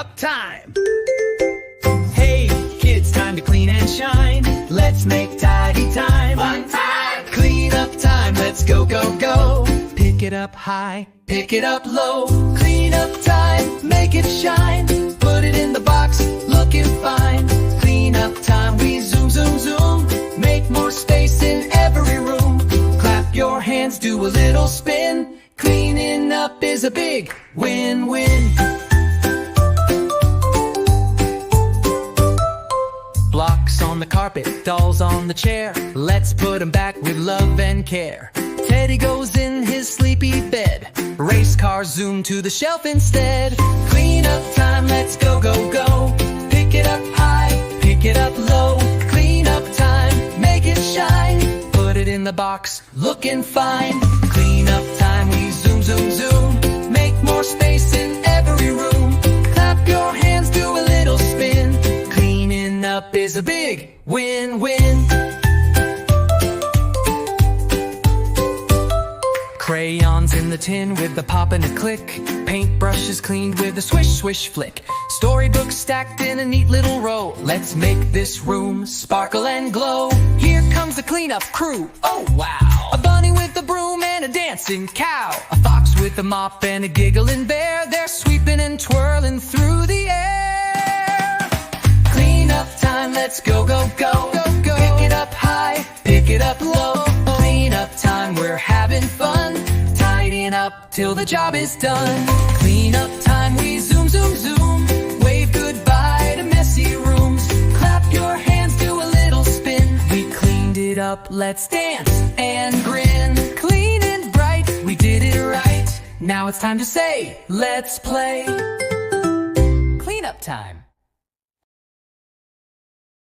up time. Hey, kids, time to clean and shine. Let's make tidy time. Fun time! Clean up time, let's go, go, go. Pick it up high, pick it up low. Clean up time, make it shine. Put it in the box, looking fine. Clean up time, we zoom, zoom, zoom. Make more space in every room. Clap your hands, do a little spin. Cleaning up is a big win-win. Blocks on the carpet, dolls on the chair. Let's put them back with love and care. Teddy goes in his sleepy bed. Race cars zoom to the shelf instead. Clean up time, let's go, go, go. Pick it up high, pick it up low. Clean up time, make it shine. Put it in the box, looking fine. Clean up time, we zoom, zoom, zoom. Make more space in every room. Clap your hands, do a little spin. Cleaning up is a big win-win. Crayons in the tin with the pop and a click. Paintbrushes cleaned with a swish, swish, flick. Storybooks stacked in a neat little row. Let's make this room sparkle and glow. Here comes the cleanup crew, oh wow. A bunny with a broom and a dancing cow. A fox with a mop and a giggling bear. They're sweeping and twirling through the air. Clean up time, let's go, go, go, go, go. Pick it up high, pick it up low. Clean up time, we're having fun. Tidying up till the job is done. Clean up time, we zoom, zoom, zoom. Wave goodbye to messy rooms. Clap your hands, do a little spin. We cleaned it up, let's dance and grin. Clean and bright, we did it right. Now it's time to say, let's play. Clean up time.